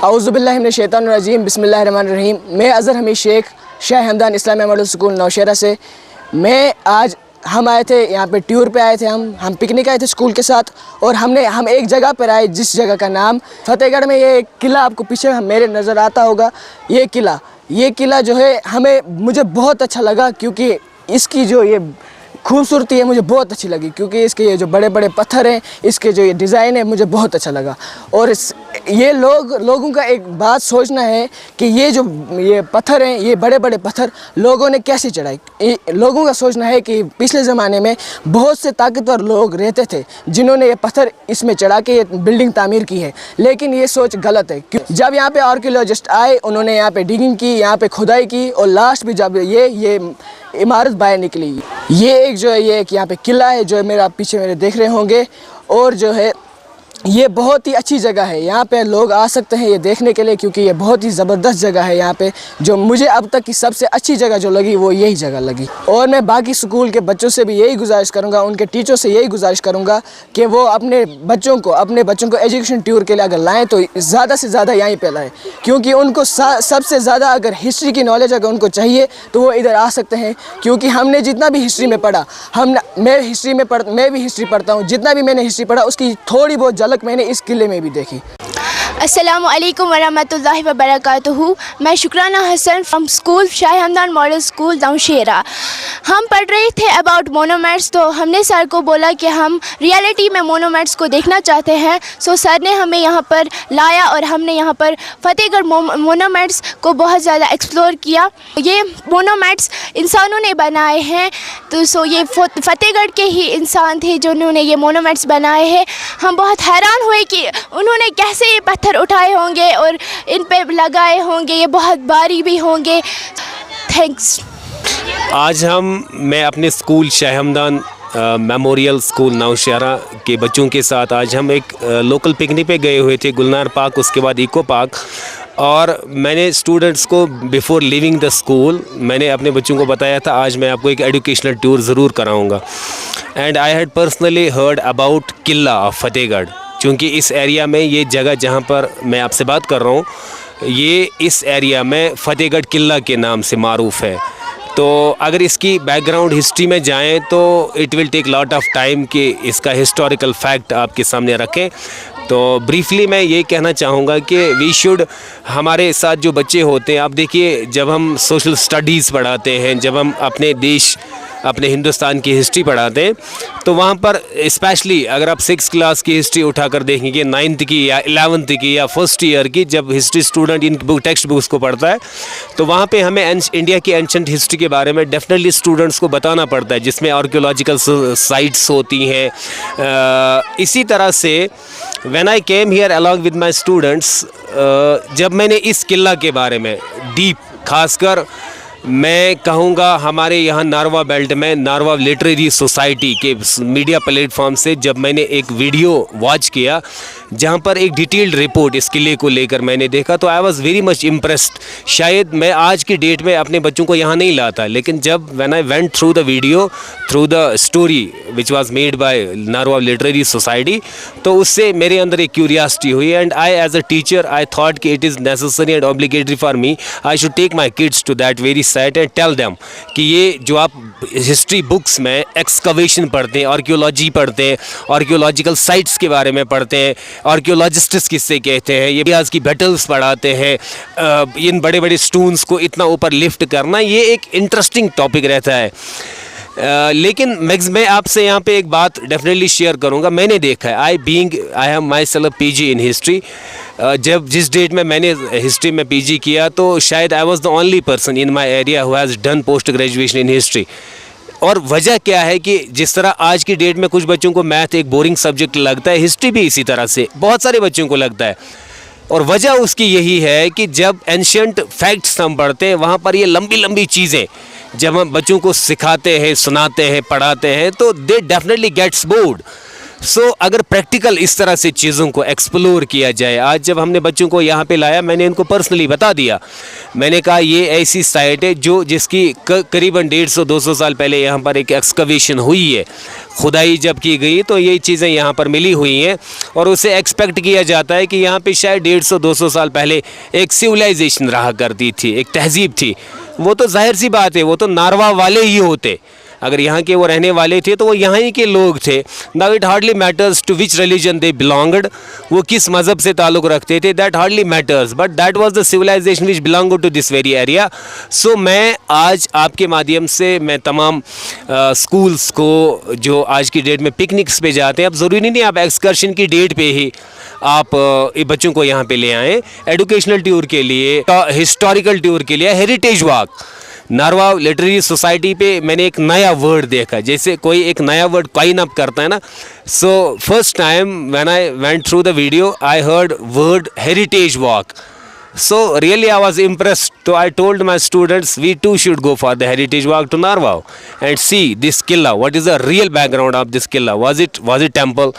औज़ुबिल्लाहिमिनश्शैतानिर्रजीम बिस्मिल्लाहिर्रहमानिर्रहीम। मैं Azhar Hamid Sheikh Shah Hamdan Islamia model school Nowshera से। हम आए थे यहाँ पे टूर पे आए थे, हम पिकनिक आए थे स्कूल के साथ। और हम एक जगह पर आए जिस जगह का नाम फतेहगढ़ में ये किला आपको पीछे मेरे नज़र आता होगा। ये किला जो है मुझे बहुत अच्छा लगा, क्योंकि इसकी जो ये खूबसूरती है मुझे बहुत अच्छी लगी, क्योंकि इसके ये जो बड़े बड़े पत्थर हैं, इसके जो ये डिज़ाइन है मुझे बहुत अच्छा लगा। और ये लोगों का एक बात सोचना है कि ये पत्थर हैं, ये बड़े बड़े पत्थर लोगों ने कैसे चढ़ाए। लोगों का सोचना है कि पिछले ज़माने में बहुत से ताकतवर लोग रहते थे जिन्होंने ये पत्थर इसमें चढ़ा के ये बिल्डिंग तामीर की है, लेकिन ये सोच गलत है। जब यहाँ पे आर्कियोलॉजिस्ट आए, उन्होंने यहाँ पे डिगिंग की, यहाँ पे खुदाई की, और लास्ट में जब ये इमारत बाहर निकली, ये एक यहाँ पे किला है जो मेरे देख रहे होंगे। और जो है ये बहुत ही अच्छी जगह है, यहाँ पे लोग आ सकते हैं ये देखने के लिए, क्योंकि ये बहुत ही ज़बरदस्त जगह है। यहाँ पे जो मुझे अब तक की सबसे अच्छी जगह जो लगी वो यही जगह लगी। और मैं बाकी स्कूल के बच्चों से भी यही गुजारिश करूँगा, उनके टीचर से यही गुजारिश करूँगा कि वो अपने बच्चों को एजुकेशन टूर के लिए अगर लाएँ तो ज़्यादा से ज़्यादा यहीं पर लाएँ, क्योंकि उनको सबसे ज़्यादा अगर हिस्ट्री की नॉलेज अगर उनको चाहिए तो वो इधर आ सकते हैं। क्योंकि हमने जितना भी हिस्ट्री में पढ़ा, मैं भी हिस्ट्री पढ़ता हूँ, जितना भी मैंने हिस्ट्री पढ़ा उसकी थोड़ी बहुत झलक मैंने इस किले में भी देखी। अस्सलामु अलैकुम वरहमतुल्लाहि वबरकातुहू। मैं Shukrana Hasan from school Shah Hamdan model school Nowshera. हम पढ़ रहे थे अबाउट मोनूमेंट्स, तो हमने सर को बोला कि हम रियलिटी में मोनूमेंट्स को देखना चाहते हैं। सो सर ने हमें यहाँ पर लाया और हमने यहाँ पर फतेहगढ़ मोनूमेंट्स को बहुत ज़्यादा एक्सप्लोर किया। ये मोनूमेंट्स इंसानों ने बनाए हैं, तो ये फतेहगढ़ के ही इंसान थे जिन्होंने ये मोनूमेंट्स बनाए हैं। हम बहुत हैरान हुए कि उन्होंने कैसे ये पत्थर उठाए होंगे और इन पे लगाए होंगे, ये बहुत भारी भी होंगे। थैंक्स। आज मैं अपने school Shah Hamdan memorial school Nowshera के बच्चों के साथ आज हम एक लोकल पिकनिक पे गए हुए थे, गुलनार पार्क, उसके बाद इको पार्क। और मैंने स्टूडेंट्स को बिफ़ोर लिविंग द स्कूल मैंने अपने बच्चों को बताया था आज मैं आपको एक एजुकेशनल टूर ज़रूर कराऊंगा। And I had personally heard about Qila of Fatehgarh, क्योंकि इस एरिया में ये जगह जहाँ पर मैं आपसे बात कर रहा हूँ, ये इस एरिया में फतेहगढ़ किला के नाम से मारूफ़ है। तो अगर इसकी बैकग्राउंड हिस्ट्री में जाएं तो it will take lot of time कि इसका हिस्टोरिकल फैक्ट आपके सामने रखें। तो ब्रीफली मैं ये कहना चाहूँगा कि वी शुड, हमारे साथ जो बच्चे होते हैं, आप देखिए जब हम सोशल स्टडीज़ पढ़ाते हैं, जब हम अपने देश अपने हिंदुस्तान की हिस्ट्री पढ़ाते हैं, तो वहाँ पर स्पेशली अगर आप 6th क्लास की हिस्ट्री उठाकर देखेंगे, 9th की या 11th की या फर्स्ट ईयर की, जब history student in text books को पढ़ता है तो वहाँ पे हमें इंडिया की एंशंट हिस्ट्री के बारे में डेफिनेटली स्टूडेंट्स को बताना पड़ता है, जिसमें आर्कियोलॉजिकल साइट्स होती हैं। इसी तरह से when I came here along with my students, जब मैंने इस किला के बारे में डीप, खासकर मैं कहूँगा हमारे यहाँ नारवा बेल्ट में नारवा लिटरेरी सोसाइटी के मीडिया प्लेटफॉर्म से जब मैंने एक वीडियो वॉच किया जहाँ पर एक डिटेल्ड रिपोर्ट इस किले को लेकर मैंने देखा, तो I was very much impressed. शायद मैं आज की डेट में अपने बच्चों को यहाँ नहीं लाता, लेकिन जब when I went through the video, through the story which was made by Narwa literary society, तो उससे मेरे अंदर एक क्यूरियासिटी हुई। And I as a teacher I thought कि it is necessary and obligatory for me, I should take my kids to that very site and tell them कि ये जो आप हिस्ट्री बुक्स में एक्सकवेशन पढ़ते हैं, आर्कियोलॉजी पढ़ते हैं, आर्कियोलॉजिकल साइट्स के बारे में पढ़ते हैं, आर्कियोलॉजिस्ट्स किससे कहते हैं, ये इतिहास की बैटल्स पढ़ाते हैं, इन बड़े बड़े स्टोन्स को इतना ऊपर लिफ्ट करना, ये एक इंटरेस्टिंग टॉपिक रहता है। लेकिन मैं आपसे यहाँ पे एक बात डेफिनेटली शेयर करूँगा। मैंने देखा है, I have my self PG in history. जिस डेट में मैंने हिस्ट्री में पीजी किया, तो शायद I was the only person in my area who has done post graduation in history. और वजह क्या है कि जिस तरह आज की डेट में कुछ बच्चों को मैथ एक बोरिंग सब्जेक्ट लगता है, हिस्ट्री भी इसी तरह से बहुत सारे बच्चों को लगता है। और वजह उसकी यही है कि जब एंशिएंट फैक्ट्स हम पढ़ते हैं, वहाँ पर ये लंबी लंबी चीज़ें जब हम बच्चों को सिखाते हैं, सुनाते हैं, पढ़ाते हैं, तो दे डेफिनेटली गेट्स बोर्ड। सो अगर प्रैक्टिकल इस तरह से चीज़ों को एक्सप्लोर किया जाए, आज जब हमने बच्चों को यहाँ पे लाया, मैंने इनको पर्सनली बता दिया, मैंने कहा ये ऐसी साइट है जिसकी करीबन 150-200 साल पहले यहाँ पर एक एक्सकवेशन हुई है, खुदाई जब की गई तो ये चीज़ें यहाँ पर मिली हुई हैं और उसे एक्सपेक्ट किया जाता है कि यहाँ पे शायद 150-200 साल पहले एक सिविलाइजेशन रहा करती थी, एक तहजीब थी। वो तो जाहिर सी बात है, वो तो नारवा वाले ही होते, अगर यहाँ के वो रहने वाले थे तो वो यहाँ ही के लोग थे। Now it hardly matters to which religion they belonged, वो किस मज़हब से ताल्लुक़ रखते थे, that hardly matters, but that was the civilization which belong to this very area. So मैं आज आपके माध्यम से मैं तमाम स्कूल्स को जो आज की डेट में पिकनिक्स पे जाते हैं, अब ज़रूरी नहीं आप एक्सकर्शन की डेट पे ही आप बच्चों को यहाँ पे ले आएँ, एजुकेशनल टूर के लिए, हिस्टोरिकल टूर के लिए, हेरिटेज वॉक। नारवा लिटरेरी सोसाइटी पे मैंने एक नया वर्ड देखा, जैसे कोई एक नया वर्ड कॉइन अप करता है ना। So first time when I went through the video I heard word heritage walk. So really I was impressed. So I told my students we too should go for the heritage walk to Narva and see this Qilla. What is the real background of this Qilla? Was it temple?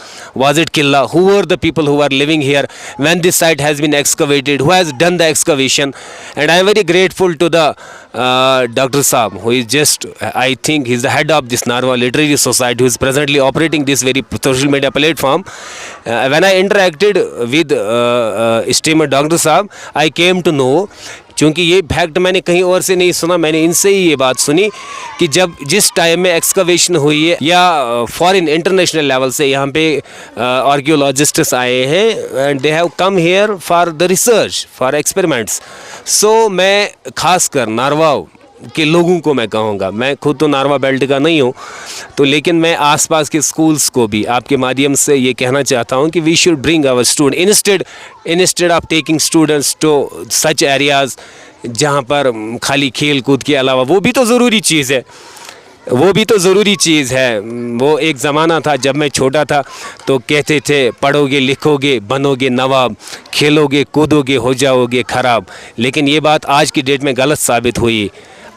Was it Qilla? Who were the people who were living here when this site has been excavated? Who has done the excavation? And I am very grateful to the Dr. Saab, who is just, I think he's the head of this Narva Literary Society, who is presently operating this very social media platform. When I interacted with esteemed Dr. Saab, I came to know, क्योंकि ये fact मैंने कहीं और से नहीं सुना, मैंने इनसे ही ये बात सुनी कि जब जिस टाइम में एक्सकवेशन हुई है या फॉरेन इंटरनेशनल लेवल से यहाँ पे आर्कियोलॉजिस्ट्स आए हैं and they have come here for the research, for experiments. So मैं खासकर नारवा के लोगों को मैं कहूँगा, मैं खुद तो नारवा बेल्ट का नहीं हूँ तो, लेकिन मैं आसपास के स्कूल्स को भी आपके माध्यम से ये कहना चाहता हूँ कि we should bring our student instead of taking students to such areas जहाँ पर खाली खेल कूद के अलावा वो भी तो ज़रूरी चीज़ है, वो भी तो ज़रूरी चीज़ है. वो एक ज़माना था जब मैं छोटा था तो कहते थे पढ़ोगे लिखोगे बनोगे नवाब, खेलोगे कूदोगे हो जाओगे ख़राब, लेकिन ये बात आज की डेट में गलत साबित हुई.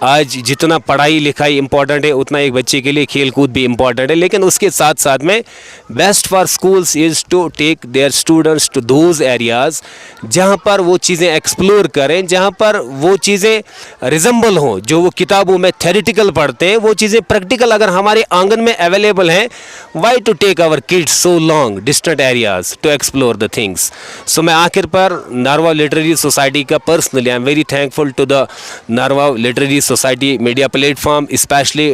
आज जितना पढ़ाई लिखाई इम्पॉर्टेंट है उतना एक बच्चे के लिए खेल कूद भी इम्पॉर्टेंट है, लेकिन उसके साथ साथ में best for schools is to take their students to those areas जहाँ पर वो चीज़ें एक्सप्लोर करें, जहाँ पर वो चीज़ें रिजेंबल हों, जो वो किताबों में थेरेटिकल पढ़ते हैं वो चीज़ें प्रैक्टिकल अगर हमारे आंगन में अवेलेबल हैं. Why to take our kids so long distant areas to explore the things. So मैं आखिर पर नारवा लिटरेरी सोसाइटी का personally I am very thankful to the Narwa literary society media platform, especially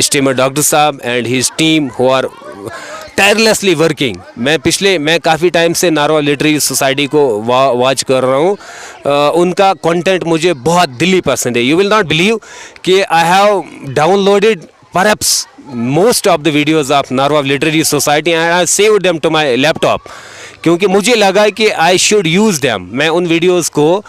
esteemed Dr. Saab and his team who are tirelessly working. मैं काफ़ी time से नारवा literary society को watch कर रहा हूँ. उनका कंटेंट मुझे बहुत दिली पसंद है. यू विल नॉट बिलीव कि I have downloaded perhaps most of the videos of Narva Literary Society and I saved them to my laptop क्योंकि मुझे लगा कि आई शुड यूज़ दैम. मैं उन वीडियोस को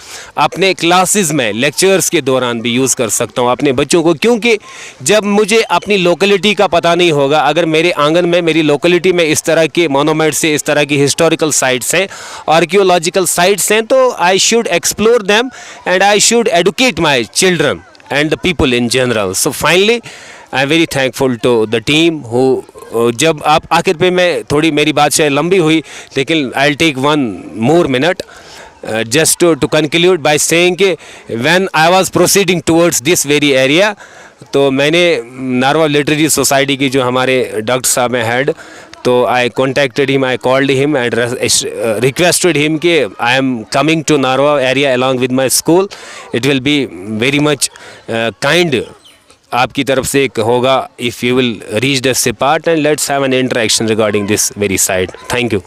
अपने क्लासेस में लेक्चर्स के दौरान भी यूज़ कर सकता हूँ अपने बच्चों को, क्योंकि जब मुझे अपनी लोकेलिटी का पता नहीं होगा, अगर मेरे आंगन में मेरी लोकेलिटी में इस तरह के मोनूमेंट्स हैं, इस तरह की हिस्टोरिकल साइट्स हैं, आर्कियोलॉजिकल साइट्स हैं, तो I should explore them and I should educate my children and the people in general. So finally I am very thankful to the team who, जब आप आखिर पे मैं थोड़ी मेरी बात शायद लंबी हुई लेकिन I will take one more minute just to conclude by saying कि when I was proceeding towards this very area तो मैंने नारवा लिटरेरी सोसाइटी की जो हमारे डॉक्टर साहब हैं हेड, तो I contacted him, I called him and requested him कि I am coming to Narwa area along with my school. It will be very much kind आपकी तरफ से एक होगा if you will reach the spot and let's have an interaction regarding this very site. Thank you.